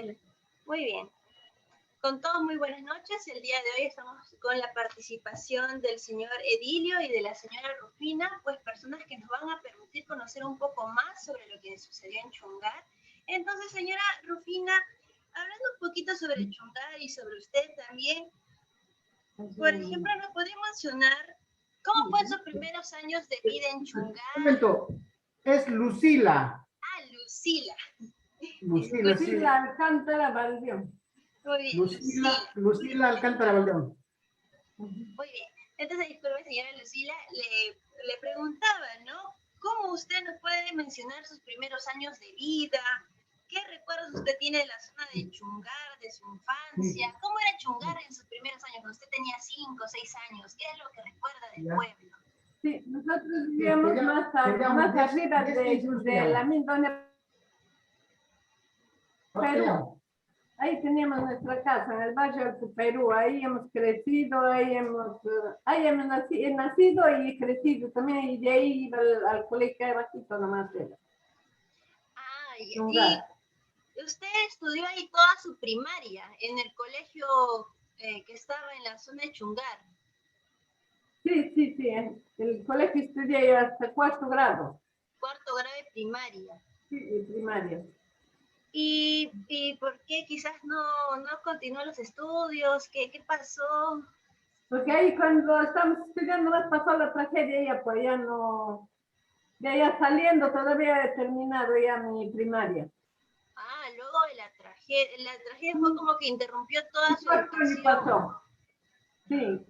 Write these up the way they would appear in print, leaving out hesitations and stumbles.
ver, muy bien. Con todos, muy buenas noches. El día de hoy estamos con la participación del señor Edilio y de la señora Rufina, pues personas que nos van a permitir conocer un poco más sobre lo que sucedió en Chungar. Entonces, señora Rufina, hablando un poquito sobre Chungar y sobre usted también, por ejemplo, ¿nos podría mencionar cómo fueron sus primeros años de vida en Chungar? Un momento, es Lucila. Ah, Lucila. Lucila Alcántara Valdeón. Muy bien, Lucila Alcántara Valdeón. Muy bien. Entonces, disculpe, señora Lucila, le preguntaba, ¿no? ¿Cómo usted nos puede mencionar sus primeros años de vida? ¿Qué recuerdos usted tiene de la zona de Chungar, de su infancia? ¿Cómo era Chungar en sus primeros años, cuando usted tenía 5 o 6 años? ¿Qué es lo que recuerda del pueblo? Sí, nosotros vivíamos más arriba de la misma. Perú. Ahí teníamos nuestra casa, en el barrio Alto Perú. Ahí hemos crecido, ahí hemos nacido y crecido también. Y de ahí iba al colegio de bajito nomás. Ah, y usted estudió ahí toda su primaria, en el colegio que estaba en la zona de Chungar. Sí. El colegio estudié yo hasta 4º grado. 4º grado de primaria. Sí, de primaria. ¿Y por qué quizás no continuó los estudios? ¿Qué pasó? Porque ahí cuando estamos estudiando nos pasó la tragedia, pues ya no, ya saliendo todavía he terminado ya mi primaria. Ah, luego de la tragedia fue como que interrumpió toda su educación. Pasó. Sí,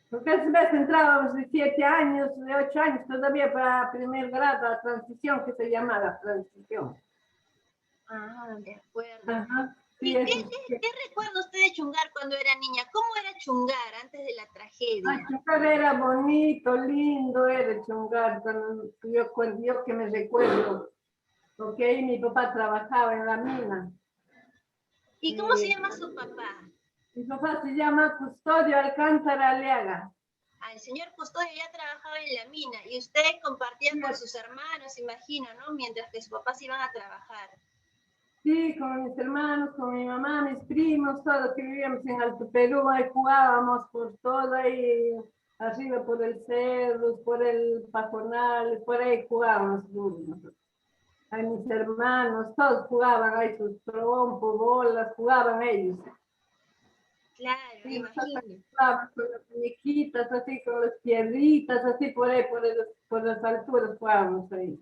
porque a veces entrábamos de 7 años, de 8 años, todavía para primer grado, la transición que se llama la transición. Ah, de acuerdo. Ajá. ¿Y Sí, qué recuerda usted de Chungar cuando era niña? ¿Cómo era Chungar antes de la tragedia? Chungar era bonito, lindo, era Chungar, yo que me recuerdo, porque ahí mi papá trabajaba en la mina. ¿Y cómo se llama su papá? Mi papá se llama Custodio Alcántara Aliaga. Ah, el señor Custodio ya trabajaba en la mina y usted compartía con sus hermanos, imagino, ¿no? Mientras que sus papás iban a trabajar. Sí, con mis hermanos, con mi mamá, mis primos, todos que vivíamos en Alto Perú, ahí jugábamos por todo, ahí arriba por el cerro, por el Pajonal, por ahí jugábamos. Ahí mis hermanos, todos jugaban ahí sus trompos, bolas, jugaban ellos. Claro, Sí, me imagino. Jugaban con las muñequitas, así, con las piedritas, así por ahí, por las alturas jugábamos ahí.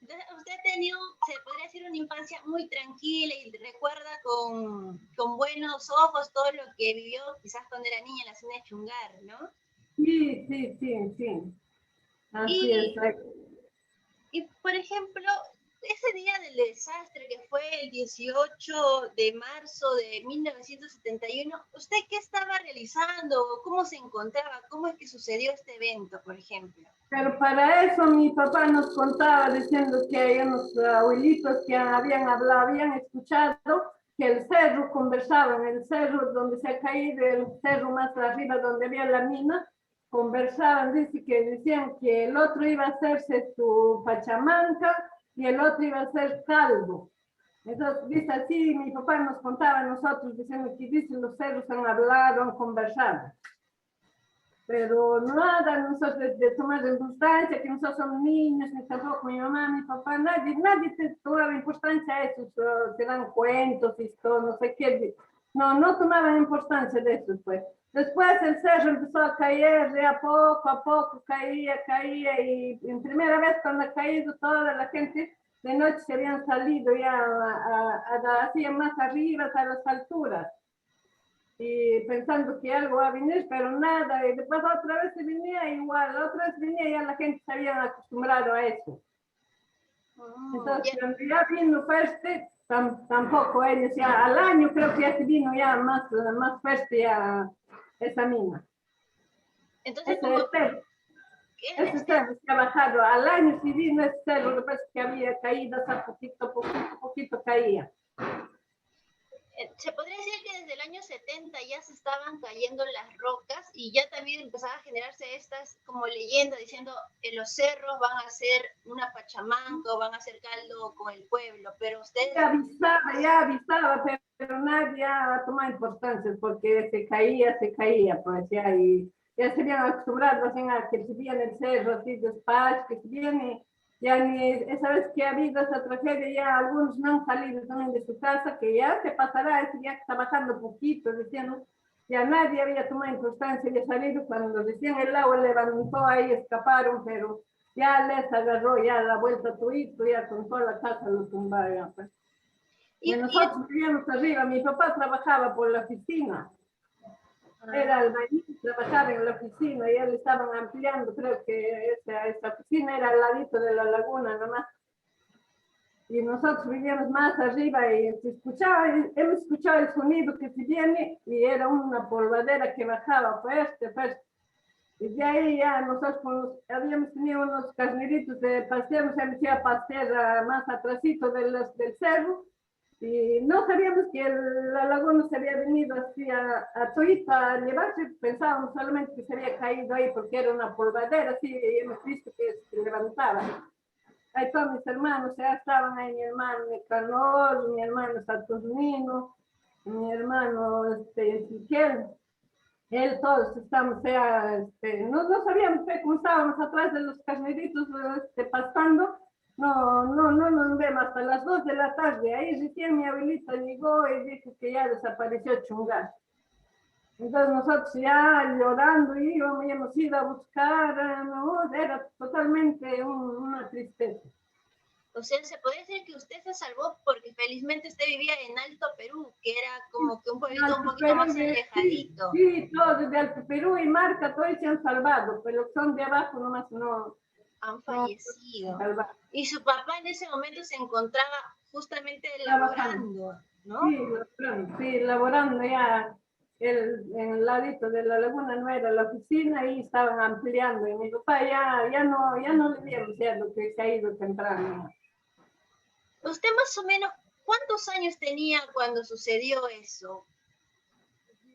Entonces, usted ha tenido, se podría decir, una infancia muy tranquila y recuerda con buenos ojos todo lo que vivió quizás cuando era niña en la zona de Chungar, ¿no? Sí. Así es. Y, por ejemplo, ese día del desastre que fue el 18 de marzo de 1971, ¿usted qué estaba realizando? ¿Cómo se encontraba? ¿Cómo es que sucedió este evento, por ejemplo? Pero para eso mi papá nos contaba diciendo que hay unos abuelitos que habían escuchado que el cerro conversaban, el cerro donde se ha caído, el cerro más arriba donde había la mina, conversaban, decían que el otro iba a hacerse su pachamanca y el otro iba a ser calvo. Entonces, dice así, mi papá nos contaba a nosotros diciendo que dicen los cerros han hablado, han conversado. Pero nada, nosotros de tomar importancia, que nosotros somos niños, ni tampoco mi mamá, mi papá, nadie te tomaba importancia a eso, te dan cuentos, historias, no sé qué. No tomaban importancia de eso, pues. Después el cerro empezó a caer, de a poco caía, y en primera vez cuando ha caído toda la gente de noche se habían salido ya hacia más arriba, a las alturas. Y pensando que algo va a venir, pero nada, y después otra vez se venía igual, otra vez venía y ya la gente se había acostumbrado a eso. Entonces, cuando ya vino fuerte, tampoco ellos ya, al año creo que ya se vino ya más fuerte ya esa mina. Entonces, ese cerro se ha bajado, al año sí vino ese cerro, después que había caído, o sea, poquito caía. Se podría decir que desde el año 70 ya se estaban cayendo las rocas y ya también empezaba a generarse estas como leyendas diciendo que los cerros van a ser una pachamanca o van a ser caldo con el pueblo, pero ustedes... Ya avisaba, pero nadie ha tomado importancia porque se caía, pues ya, y ya se habían acostumbrado así, a que subían el cerro así despacio, que se viene. Ya ni esa vez que ha habido esa tragedia, ya algunos no han salido también de su casa, que ya se pasará, ese día que está bajando poquito, diciendo, ya nadie había tomado importancia de salir cuando recién el agua levantó, ahí escaparon, pero ya les agarró ya la vuelta tuito, ya con toda la casa lo tumbaron. Pues. Y nosotros vivíamos arriba, mi papá trabajaba por la oficina. Era albañil, trabajaba en la oficina y él estaban ampliando, creo que esa oficina era al ladito de la laguna nomás. Y nosotros vivíamos más arriba y se escuchaba, hemos escuchado el sonido que se viene y era una polvadera que bajaba fuerte. Y de ahí ya nosotros habíamos tenido unos carneritos de paseo, nos hemos ido a pasear más atrásito del cerro. Y no sabíamos que la laguna se había venido así a Toita a llevarse, pensábamos solamente que se había caído ahí porque era una polvadera, así, y hemos visto que se levantaba. Ahí todos mis hermanos ya estaban ahí, mi hermano Nicanor, mi hermano Saturnino, mi hermano Ezequiel, él, todos estamos ya, no sabíamos cómo estábamos atrás de los carneritos pastando. No nos vemos hasta las 2 de la tarde. Ahí recién mi abuelita llegó y dijo que ya desapareció Chungar. Entonces nosotros ya llorando íbamos ido a buscar, no, era totalmente una tristeza. O sea, se puede decir que usted se salvó porque felizmente usted vivía en Alto Perú, que era como que un pueblito un poquito más alejadito. Sí, todos desde Alto Perú y Marca, todos se han salvado, pero son de abajo nomás no. Han fallecido. Y su papá en ese momento se encontraba justamente laborando, ¿no? Sí, laborando ya en el ladito de la laguna no era la oficina y estaban ampliando. Y mi papá ya no le dieron lo que se ha ido temprano. ¿Usted más o menos cuántos años tenía cuando sucedió eso?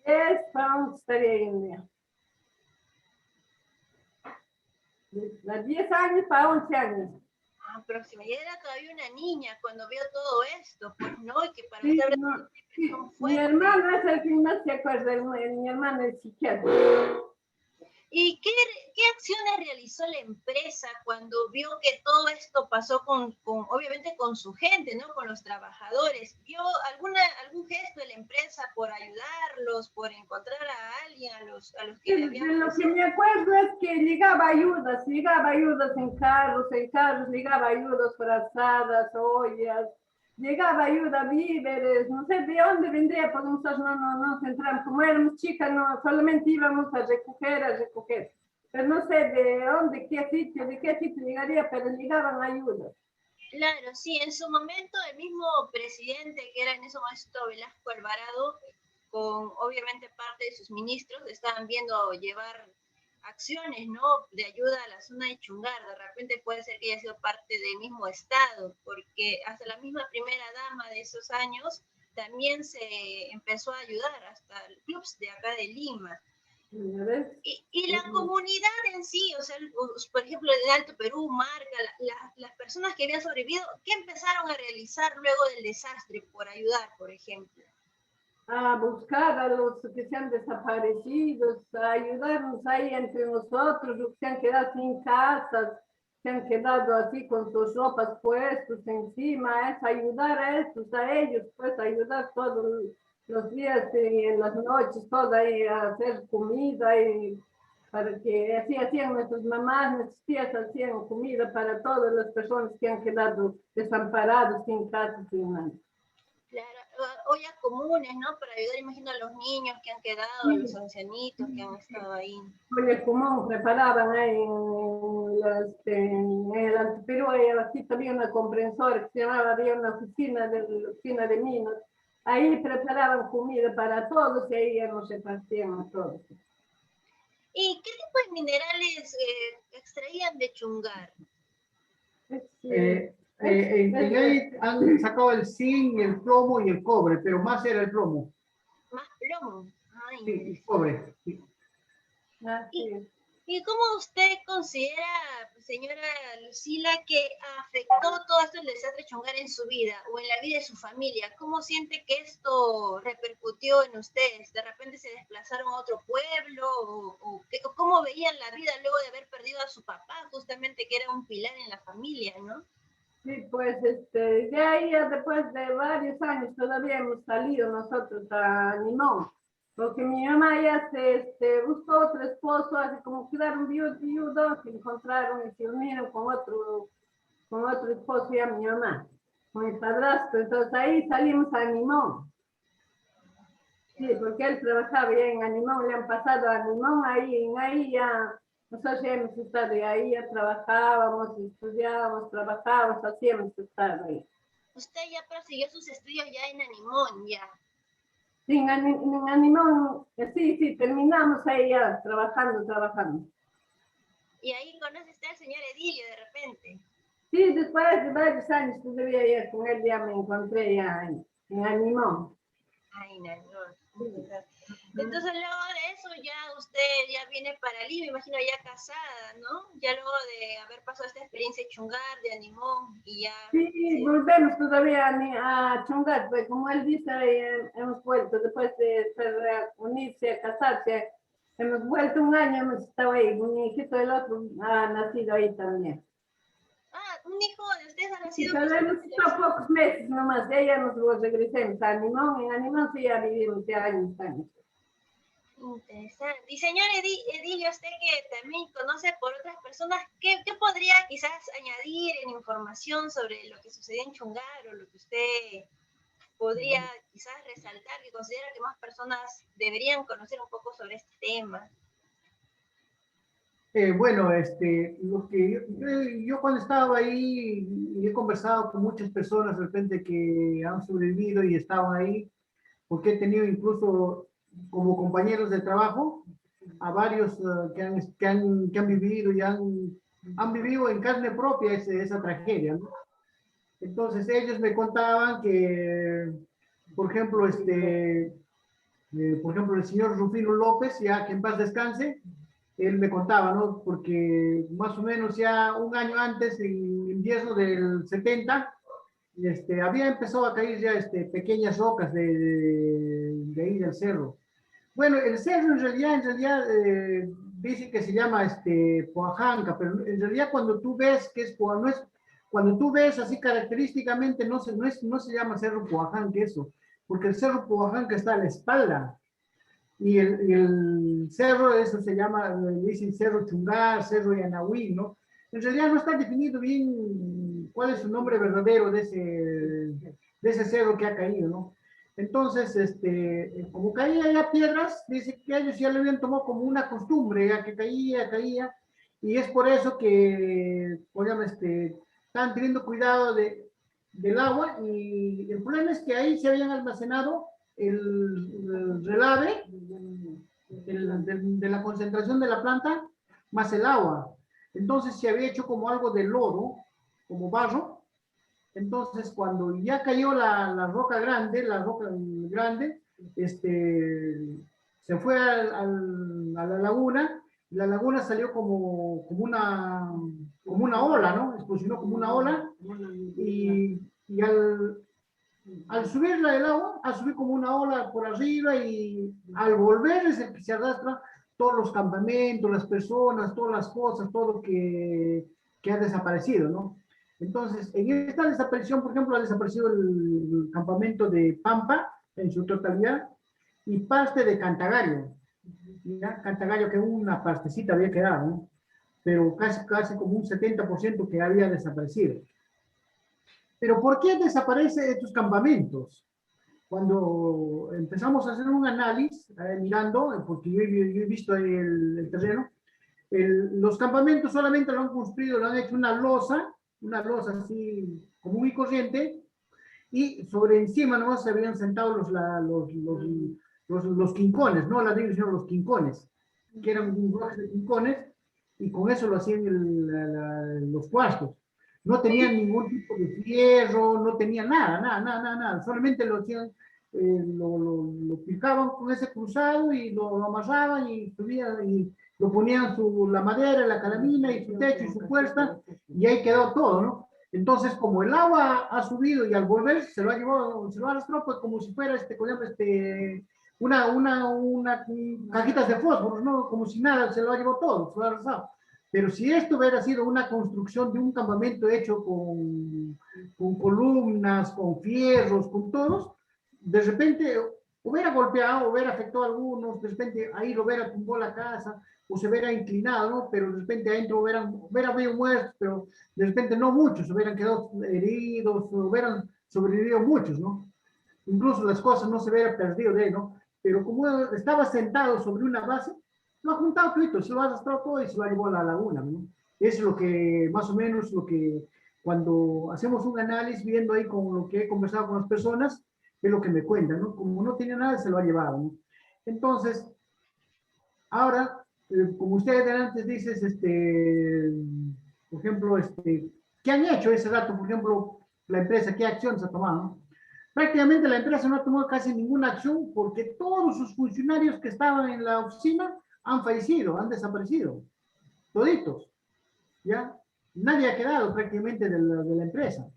10 pounds estaría India. De 10 años para 11 años. Próxima. Y era todavía una niña cuando vio todo esto, pues no, y que para sí, usted no, sí. Mi hermano es el que más se acuerda, mi hermano es psiquiatra. ¿Y qué acciones realizó la empresa cuando vio que todo esto pasó obviamente con su gente, ¿no? Con los trabajadores? ¿Vio algún gesto de la empresa por ayudarlos, por encontrar a alguien, a los que le habían pasado? Lo que me acuerdo es que llegaba ayudas en carros, llegaba ayudas frazadas, ollas, llegaba ayuda, víveres, no sé de dónde vendría, porque nosotros no entramos, como éramos chicas, no, solamente íbamos a recoger, pero no sé de dónde, de qué sitio llegaría, pero llegaban ayudas. Claro, sí, en su momento el mismo presidente, que era en ese momento Velasco Alvarado, con obviamente parte de sus ministros, estaban viendo llevar acciones, ¿no? De ayuda a la zona de Chungar. De repente puede ser que haya sido parte del mismo Estado, porque hasta la misma primera dama de esos años también se empezó a ayudar, hasta el clubs de acá de Lima. Y la comunidad en sí, o sea, por ejemplo, en Alto Perú, Marca, las personas que habían sobrevivido, ¿qué empezaron a realizar luego del desastre por ayudar, por ejemplo? A buscar a los que se han desaparecido, a ayudarnos ahí entre nosotros, los que se han quedado sin casas, se han quedado así con sus ropas puestas encima, es ayudar a estos, a ellos, pues ayudar todos los días y en las noches, todo ahí a hacer comida y para que así hacían nuestras mamás, nuestras tías hacían comida para todas las personas que han quedado desamparados, sin casa, sin nada. Claro, ollas comunes, ¿no? Para ayudar, imagino, a los niños que han quedado, a los ancianitos que han estado ahí. Ollas común preparaban ahí en el Alto Perú, aquí había una comprensora que se llamaba, había una oficina de minas. Ahí preparaban comida para todos y ahí ya nos repartían a todos. ¿Y qué tipo de minerales extraían de Chungar? En ahí han sacado el zinc, el plomo y el cobre, pero más era el plomo. Más plomo. Ay, Sí, el cobre. Sí. ¿Y cómo usted considera, señora Lucila, que afectó todo esto el desastre chungar en su vida o en la vida de su familia? ¿Cómo siente que esto repercutió en ustedes? ¿De repente se desplazaron a otro pueblo? ¿O cómo veían la vida luego de haber perdido a su papá, justamente que era un pilar en la familia, ¿no? Sí, pues de ahí después de varios años todavía hemos salido nosotros a Limón, porque mi mamá ya se buscó otro esposo, así como quedaron viudos, se encontraron y se unieron con otro esposo ya mi mamá, con el padrastro, entonces ahí salimos a Limón. Sí, porque él trabajaba ya en Animón, le han pasado a Animón, ahí ya, nosotros ya hemos estado y ahí ya trabajábamos, estudiábamos, trabajábamos, así hemos estado ahí. Usted ya prosiguió sus estudios ya en Animón, ya. Sí, en Animón, sí, terminamos ahí ya, trabajando. Y ahí conoce usted al señor Edilio de repente. Sí, después de varios años todavía ya con él ya me encontré ya en Animón. Ay, no. Entonces luego de eso ya usted ya viene para Lima, me imagino ya casada, ¿no? Ya luego de haber pasado esta experiencia de Chungar, de Animón y ya... Sí, volvemos todavía a Chungar, pues como él dice, hemos vuelto después de unirse, a casarse, hemos vuelto un año, hemos estado ahí, mi hijito del otro ha nacido ahí también. Ah, un hijo de ustedes ha Sí, nacido... pero hemos estado pocos meses nomás, de ahí ya nos regresemos a Animón, en Animón sí ya vivimos ya años. Interesante. Y señor Edilio, usted que también conoce por otras personas, ¿qué podría quizás añadir en información sobre lo que sucedió en Chungar o lo que usted podría quizás resaltar que considera que más personas deberían conocer un poco sobre este tema? Bueno, lo que yo cuando estaba ahí y he conversado con muchas personas de repente que han sobrevivido y estaban ahí, porque he tenido incluso como compañeros de trabajo a varios que han vivido y han vivido en carne propia esa tragedia, ¿no? Entonces ellos me contaban que, por ejemplo, por ejemplo, el señor Rufino López, ya que en paz descanse, él me contaba, ¿no? Porque más o menos ya un año antes, en invierno del 70, había empezado a caer ya pequeñas rocas de ahí del cerro. Bueno, el cerro en realidad dicen que se llama Poajanca, pero en realidad cuando tú ves que es no es, cuando tú ves así característicamente no se llama cerro Poajanca eso, porque el cerro Poajanca está a la espalda. Y el cerro, eso se llama, dicen Cerro Chungar, Cerro Yanahuí, ¿no? En realidad no está definido bien cuál es su nombre verdadero de ese cerro que ha caído, ¿no? Entonces, como caía ya piedras, dice que ellos ya le habían tomado como una costumbre, ya que caía, y es por eso que, están teniendo cuidado del agua, y el problema es que ahí se habían almacenado el relave de la concentración de la planta más el agua. Entonces se había hecho como algo de lodo, como barro. Entonces cuando ya cayó la roca grande, se fue a la laguna, y la laguna salió como una ola, ¿no? Explosionó como una ola, y al subirla el agua, a subir como una ola por arriba, y al volver es el que se arrastra todos los campamentos, las personas, todas las cosas, todo que ha desaparecido, ¿no? Entonces, en esta desaparición, por ejemplo, ha desaparecido el campamento de Pampa en su totalidad y parte de Cantagario. ¿Ya? Cantagario, que una partecita había quedado, ¿no? Pero casi como un 70% que había desaparecido. Pero ¿por qué desaparecen estos campamentos? Cuando empezamos a hacer un análisis, mirando, porque yo he visto el terreno, los campamentos solamente lo han construido, lo han hecho una losa así común y corriente, y sobre encima no se habían sentado los quincones, no las digo, sino los quincones, que eran bloques de quincones, y con eso lo hacían los cuartos. no tenían ningún tipo de fierro, no tenían nada, solamente lo hacían, lo picaban con ese cruzado y lo amarraban y subían y lo ponían la madera, la calamina y su techo y su puerta y ahí quedó todo, ¿no? Entonces, como el agua ha subido y al volver se lo ha llevado, se lo ha arrastrado, pues como si fuera una cajitas de fósforo, ¿no? Como si nada, se lo ha llevado todo, se lo ha arrasado. Pero si esto hubiera sido una construcción de un campamento hecho con columnas, con fierros, con todos, de repente hubiera golpeado, hubiera afectado a algunos, de repente ahí lo hubiera tumbado la casa, o se hubiera inclinado, ¿no? Pero de repente adentro hubiera habido muertos, pero de repente no muchos, hubieran quedado heridos, hubieran sobrevivido muchos, ¿no? Incluso las cosas no se hubieran perdido de él, ¿no? Pero como estaba sentado sobre una base, lo ha juntado todo, se lo ha arrastrado todo y se lo ha llevado a la laguna, ¿no? Es lo que, más o menos, lo que, cuando hacemos un análisis, viendo ahí con lo que he conversado con las personas, es lo que me cuentan, ¿no? Como no tenía nada, se lo ha llevado, ¿no? Entonces, ahora, como usted antes dices, por ejemplo, ¿qué han hecho ese rato? Por ejemplo, la empresa, ¿qué acciones ha tomado? ¿No? Prácticamente la empresa no ha tomado casi ninguna acción porque todos sus funcionarios que estaban en la oficina han fallecido, han desaparecido, toditos, ¿ya? Nadie ha quedado prácticamente de la empresa.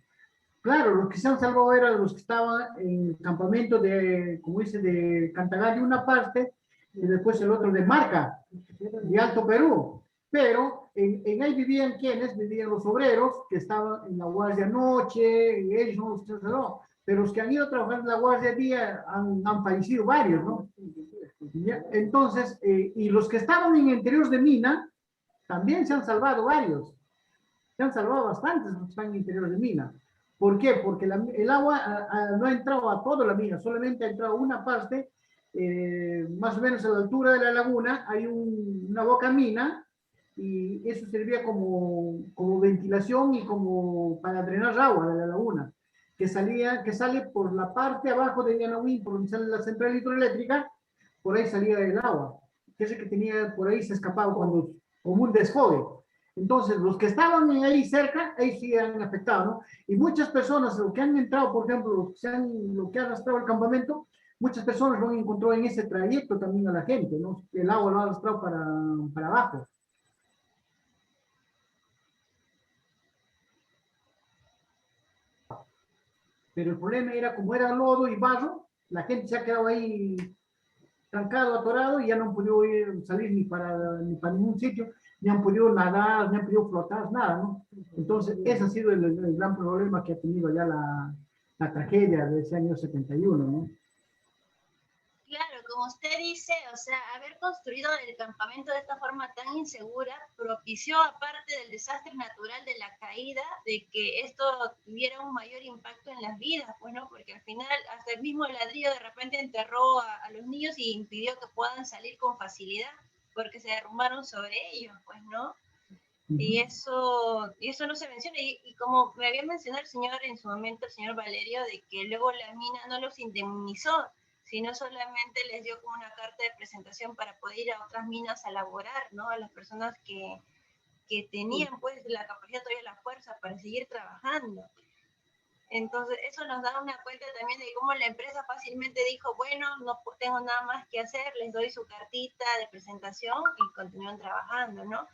Claro, los que se han salvado eran los que estaban en el campamento de, como dice, de Cantagallo una parte, y después el otro de Marca, de Alto Perú. Pero en ahí vivían quienes, vivían los obreros que estaban en la guardia noche, y ellos no los trasladaron. Pero los que han ido a trabajar en la guardia día han fallecido varios, ¿no? Entonces, y los que estaban en interiores de mina, también se han salvado varios. Se han salvado bastantes los que están en interiores de mina. ¿Por qué? Porque el agua no ha entrado a toda la mina, solamente ha entrado una parte, más o menos a la altura de la laguna, hay una boca mina, y eso servía como ventilación y como para drenar agua de la laguna, que sale por la parte abajo de Yanahuín, por donde sale la central hidroeléctrica, por ahí salía el agua, que ese que tenía por ahí se escapaba como un desfogue. Entonces, los que estaban ahí cerca, ahí sí han afectado, ¿no? Y muchas personas, los que han entrado, por ejemplo, lo que han arrastrado el campamento, muchas personas lo han encontrado en ese trayecto también a la gente, ¿no? El agua lo ha arrastrado para abajo. Pero el problema era, como era lodo y barro, la gente se ha quedado ahí trancado, atorado, y ya no han podido salir ni para ningún sitio, ni han podido nadar, ni han podido flotar, nada, ¿no? Entonces, ese ha sido el gran problema que ha tenido ya la tragedia de ese año 71, ¿no? Claro, como usted dice, o sea, haber construido el campamento de esta forma tan insegura propició, aparte del desastre natural de la caída, de que esto tuviera un mayor impacto en las vidas, pues, ¿no? Porque al final hasta el mismo ladrillo de repente enterró a los niños y impidió que puedan salir con facilidad, porque se derrumbaron sobre ellos, pues, ¿no? Y eso no se menciona. Y como me había mencionado el señor en su momento, el señor Valerio, de que luego la mina no los indemnizó, sino solamente les dio como una carta de presentación para poder ir a otras minas a laborar, ¿no? A las personas que tenían pues la capacidad, todavía la fuerza para seguir trabajando. Entonces, eso nos da una cuenta también de cómo la empresa fácilmente dijo, bueno, no tengo nada más que hacer, les doy su cartita de presentación y continúan trabajando, ¿no?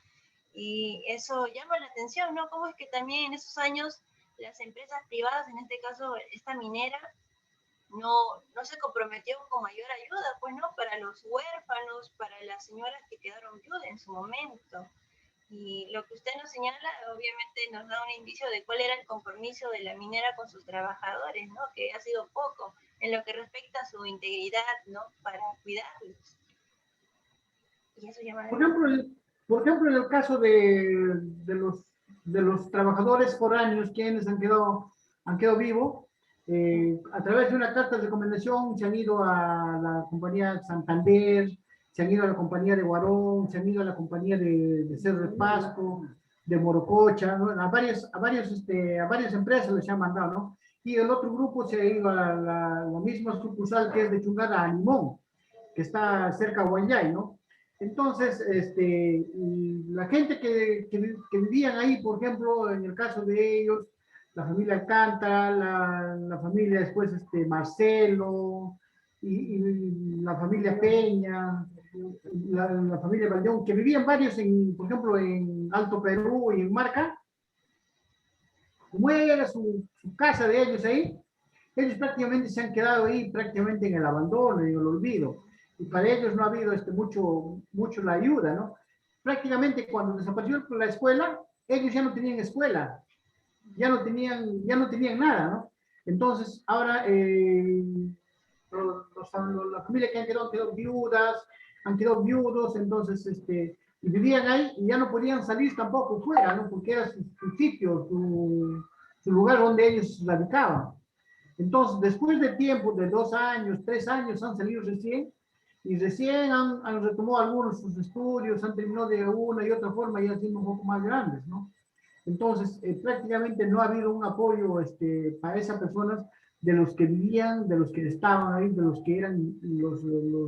Y eso llama la atención, ¿no? Cómo es que también en esos años las empresas privadas, en este caso esta minera, no se comprometió con mayor ayuda, pues, ¿no? Para los huérfanos, para las señoras que quedaron viudas en su momento. Y lo que usted nos señala, obviamente nos da un indicio de cuál era el compromiso de la minera con sus trabajadores, ¿no? Que ha sido poco en lo que respecta a su integridad, ¿no? Para cuidarlos. Y eso llama Por ejemplo, en el caso de los trabajadores foráneos, quienes han quedado vivos, a través de una carta de recomendación se han ido a la compañía Santander, se han ido a la compañía de Guarón, se han ido a la compañía de Cerro de Pasco, de Morococha, ¿no? a varias empresas les han mandado, ¿no? Y el otro grupo se ha ido a la misma sucursal que es de Chungara a Limón, que está cerca de Huanyay, ¿no? Entonces, y la gente que vivían ahí, por ejemplo, en el caso de ellos, la familia Alcántara, la familia después Marcelo, y la familia Peña, la familia Valdeón, que vivían varios, por ejemplo, en Alto Perú y en Marca, como era su casa de ellos ahí, ellos prácticamente se han quedado ahí prácticamente en el abandono, en el olvido. Y para ellos no ha habido mucho la ayuda, ¿no? Prácticamente cuando desapareció la escuela, ellos ya no tenían escuela, ya no tenían nada, ¿no? Entonces, ahora la familia que han quedado viudas, han quedado viudos, entonces, y vivían ahí y ya no podían salir tampoco fuera, ¿no? Porque era su sitio, su lugar donde ellos radicaban. Entonces, después de tiempo, de 2 años, 3 años, han salido recién, y recién han retomado algunos sus estudios, han terminado de una y otra forma, ya siendo un poco más grandes, ¿no? Entonces, prácticamente no ha habido un apoyo para esas personas de los que vivían, de los que estaban ahí, de los que eran los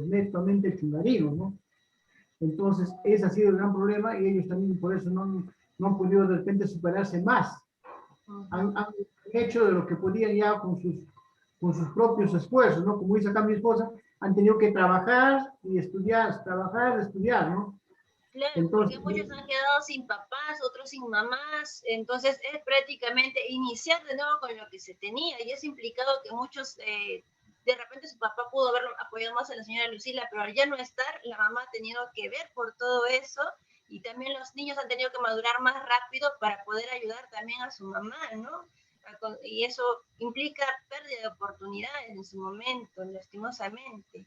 netamente chungarinos, ¿no? Entonces, ese ha sido el gran problema y ellos también por eso no han podido de repente superarse más. Han hecho de lo que podían ya con sus propios esfuerzos, ¿no? Como dice acá mi esposa, han tenido que trabajar y estudiar, trabajar, estudiar, ¿no? Claro, Entonces, porque muchos han quedado sin papás, otros sin mamás, entonces es prácticamente iniciar de nuevo con lo que se tenía, y es implicado que muchos, de repente su papá pudo haber apoyado más a la señora Lucila, pero al ya no estar, la mamá ha tenido que ver por todo eso, y también los niños han tenido que madurar más rápido para poder ayudar también a su mamá, ¿no? Y eso implica pérdida de oportunidades en su momento, lastimosamente.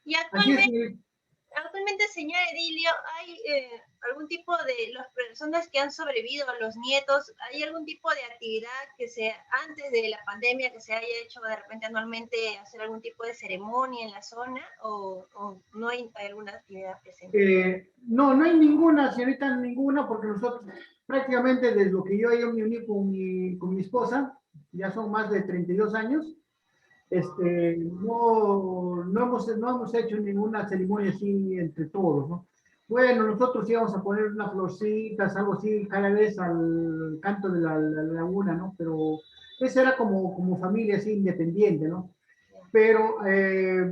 Y así es, actualmente, señor Edilio, ¿hay algún tipo de las personas que han sobrevivido, los nietos, hay algún tipo de actividad que sea antes de la pandemia que se haya hecho de repente anualmente, hacer algún tipo de ceremonia en la zona o no hay alguna actividad presente? no, no hay ninguna, señorita, ninguna, porque nosotros prácticamente desde lo que yo me uní con mi esposa, ya son más de 32 años, no hemos hecho ninguna ceremonia así entre todos, ¿no? Bueno, nosotros íbamos a poner unas florcitas, algo así, cada vez al canto de la laguna, ¿no? Pero eso era como familia así independiente, ¿no? Pero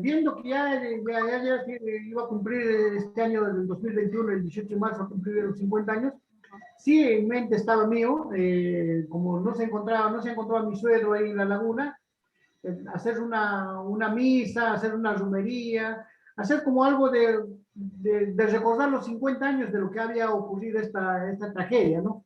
viendo que ya iba a cumplir este año del 2021, el 18 de marzo, a cumplir los 50 años, sí en mente estaba mío, como no se encontraba mi suegro ahí en la laguna, hacer una misa, hacer una romería, hacer como algo de recordar los 50 años de lo que había ocurrido esta tragedia, ¿no?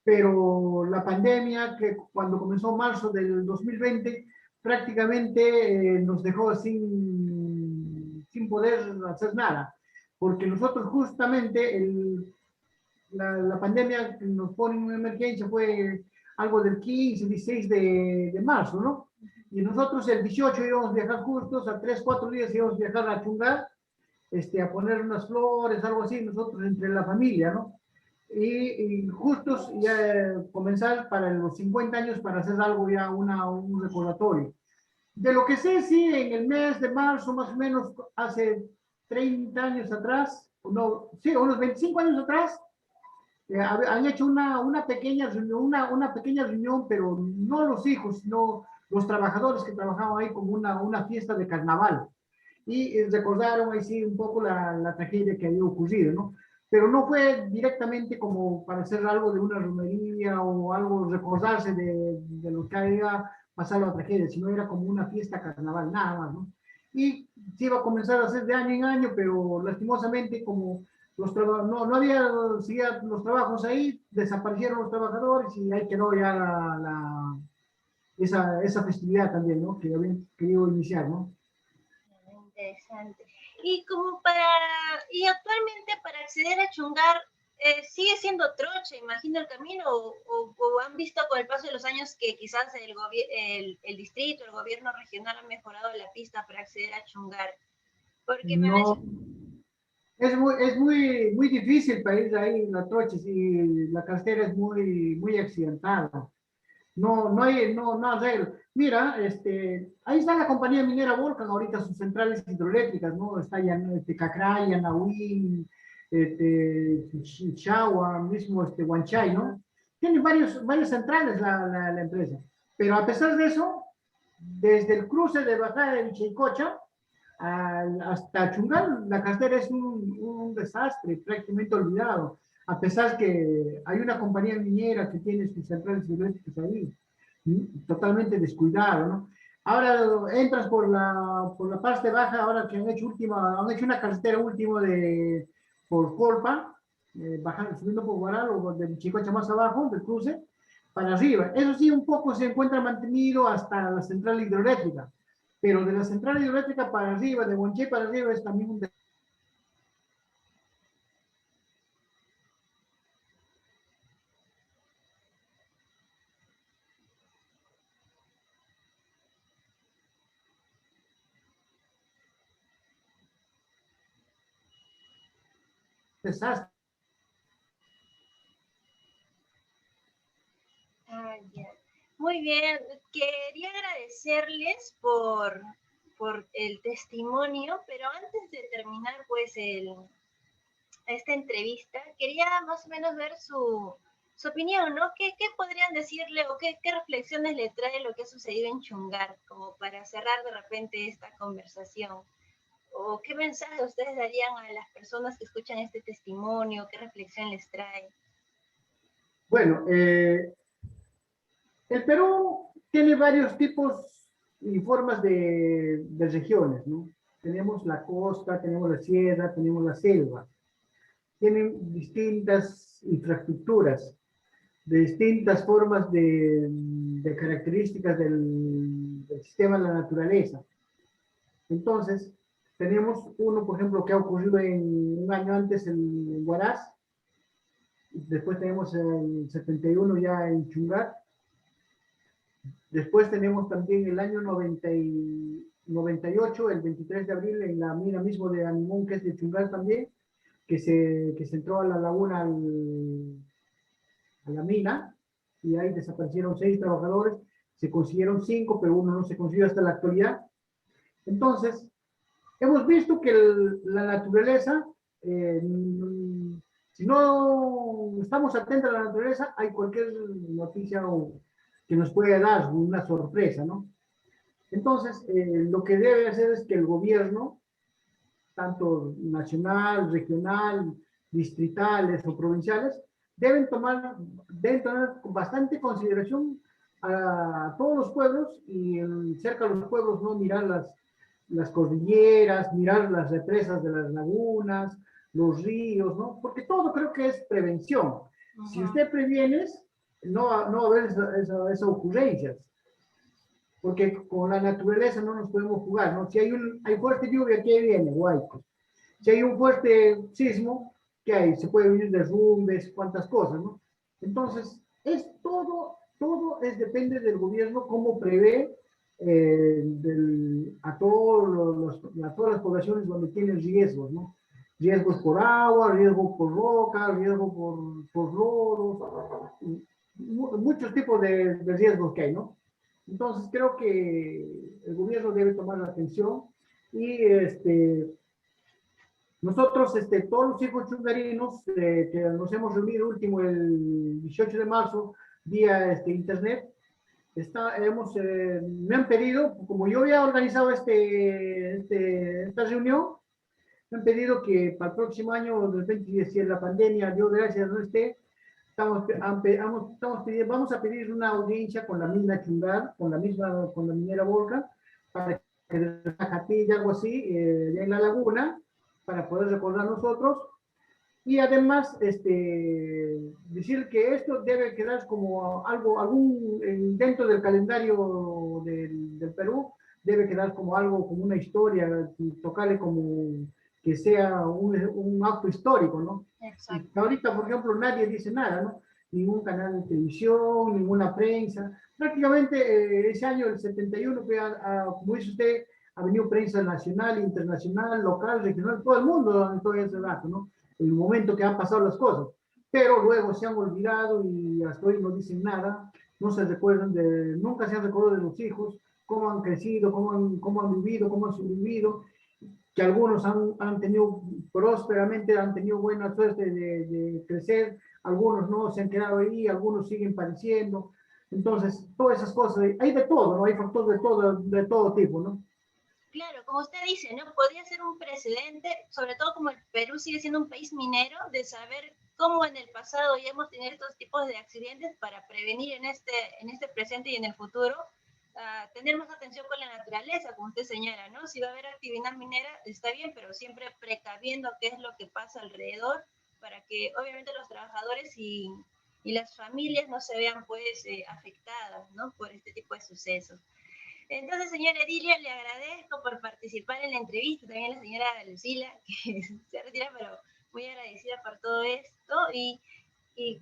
Pero la pandemia, que cuando comenzó marzo del 2020, prácticamente nos dejó sin poder hacer nada, porque nosotros justamente la pandemia que nos pone en una emergencia fue algo del 15, 16 de marzo, ¿no? Y nosotros el 18 íbamos a viajar justos, a 3, 4 días íbamos a viajar a Chungar, a poner unas flores, algo así, nosotros entre la familia, ¿no? Y justos ya comenzar para los 50 años para hacer algo ya, un recordatorio. De lo que sé, sí, en el mes de marzo, más o menos, hace 30 años atrás, no, sí, unos 25 años atrás, han hecho una pequeña reunión, una pequeña reunión, pero no los hijos, sino los trabajadores que trabajaban ahí como una fiesta de carnaval. Y recordaron ahí sí un poco la tragedia que había ocurrido, ¿no? Pero no fue directamente como para hacer algo de una romería o algo, recordarse de lo que había pasado la tragedia, sino era como una fiesta carnaval, nada más, ¿no? Y se iba a comenzar a hacer de año en año, pero lastimosamente como no había los trabajos ahí, desaparecieron los trabajadores y ahí quedó ya esa festividad también, ¿no? Que habían querido iniciar, ¿no? Interesante. Y actualmente para acceder a Chungar, ¿sigue siendo trocha, imagino, el camino? ¿O han visto con el paso de los años que quizás el distrito, el gobierno regional ha mejorado la pista para acceder a Chungar? Porque me No, muy difícil para ir ahí en la trocha, si la carretera es muy accidentada. No hay arreglo. Mira, ahí está la compañía minera Volcan, ahorita sus centrales hidroeléctricas, ¿no? Está ya Cacraya, Nahuín, Chagua, mismo Huanchay, ¿no? Tiene varias centrales la empresa. Pero a pesar de eso, desde el cruce de bajada de Vichaycocha hasta Chungal, la carretera es un desastre, prácticamente olvidado. A pesar que hay una compañía minera que tiene sus centrales hidroeléctricas ahí, totalmente descuidado, ¿no? Ahora entras por la parte baja, ahora que han hecho una carretera última por Colpa, bajando, subiendo por Guaral o de Chicocha más abajo, del cruce, para arriba. Eso sí, un poco se encuentra mantenido hasta la central hidroeléctrica, pero de la central hidroeléctrica para arriba, de Huanché para arriba, es también un desastre. Ah, ya. Muy bien, quería agradecerles por el testimonio, pero antes de terminar pues esta entrevista, quería más o menos ver su opinión, ¿no? ¿Qué podrían decirle o qué reflexiones le trae lo que ha sucedido en Chungar, como para cerrar de repente esta conversación? ¿O qué mensaje ustedes darían a las personas que escuchan este testimonio? ¿Qué reflexión les trae? Bueno, el Perú tiene varios tipos y formas de regiones, ¿no? Tenemos la costa, tenemos la sierra, tenemos la selva. Tienen distintas infraestructuras, de distintas formas de características del sistema de la naturaleza. Entonces, tenemos uno, por ejemplo, que ha ocurrido un año antes en Huaraz, después tenemos el 71 ya en Chungar. Después tenemos también el año 98, el 23 de abril, en la mina mismo de Animón, que es de Chungal también, que se entró a la laguna, a la mina, y ahí desaparecieron 6 trabajadores, se consiguieron 5, pero uno no se consiguió hasta la actualidad. Entonces, hemos visto que la naturaleza, si no estamos atentos a la naturaleza, hay cualquier noticia que nos puede dar una sorpresa, ¿no? Entonces, lo que debe hacer es que el gobierno, tanto nacional, regional, distritales o provinciales, deben tomar bastante consideración a todos los pueblos y cerca de los pueblos, ¿no? Mirar las cordilleras, mirar las represas de las lagunas, los ríos, ¿no? Porque todo creo que es prevención. Si usted previene, no va a haber esas ocurrencias. Porque con la naturaleza no nos podemos jugar, ¿no? Si hay fuerte lluvia, ¿qué viene? Huaycos. Si hay un fuerte sismo, ¿qué hay? Se puede venir derrumbes, cuántas cosas, ¿no? Entonces, todo depende del gobierno, cómo prevé a todas las poblaciones donde tienen riesgos, ¿no? Riesgos por agua, riesgos por roca, riesgos por lodos, muchos tipos de riesgos que hay, ¿no? Entonces creo que el gobierno debe tomar la atención y nosotros, todos los hijos chungarinos que nos hemos reunido último el 18 de marzo vía internet, me han pedido, como yo había organizado esta reunión, me han pedido que para el próximo año, de repente, si la pandemia, Dios gracias, no esté, vamos a pedir una audiencia con la mina Chungar, con la minera Volcan, para que de Jatilla, algo así, ya en la laguna, para poder recordar nosotros. Y además, decir que esto debe quedar como dentro del calendario del Perú, debe quedar como algo, como una historia, tocarle como que sea un acto histórico, ¿no? Exacto. Ahorita, por ejemplo, nadie dice nada, ¿no? Ningún canal de televisión, ninguna prensa. Prácticamente ese año, el 71, como dice usted, ha venido prensa nacional, internacional, local, regional, todo el mundo en todo ese rato, ¿no? En el momento que han pasado las cosas. Pero luego se han olvidado y hasta hoy no dicen nada. no se recuerdan nunca se han recordado de los hijos, cómo han crecido, cómo han vivido, cómo han sobrevivido, que algunos han tenido prósperamente, han tenido buena suerte de crecer, algunos no se han quedado ahí, algunos siguen padeciendo. Entonces, todas esas cosas, hay de todo, ¿no? Hay factores de todo tipo, ¿no? Claro, como usted dice, ¿no? Podría ser un precedente, sobre todo como el Perú sigue siendo un país minero, de saber cómo en el pasado ya hemos tenido estos tipos de accidentes para prevenir en este presente y en el futuro, tener más atención con la naturaleza, como usted señala, ¿no? Si va a haber actividad minera, está bien, pero siempre precaviendo qué es lo que pasa alrededor, para que obviamente los trabajadores y las familias no se vean pues afectadas, ¿no? Por este tipo de sucesos. Entonces, señora Edilio, le agradezco por participar en la entrevista, también a la señora Lucila, que se retira, pero muy agradecida por todo esto, y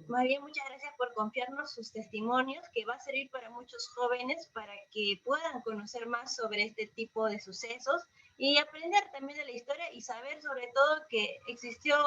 más bien muchas gracias por confiarnos sus testimonios, que va a servir para muchos jóvenes para que puedan conocer más sobre este tipo de sucesos y aprender también de la historia y saber sobre todo que existió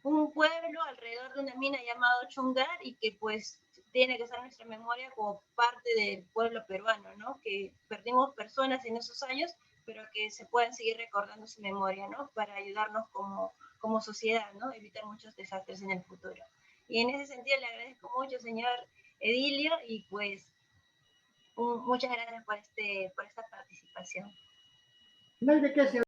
un pueblo alrededor de una mina llamado Chungar y que pues tiene que estar en nuestra memoria como parte del pueblo peruano, ¿no? Que perdimos personas en esos años, pero que se puedan seguir recordando su memoria, ¿no? Para ayudarnos como sociedad, ¿no? Evitar muchos desastres en el futuro. Y en ese sentido le agradezco mucho, señor Edilio, y pues muchas gracias por esta participación. No hay de qué,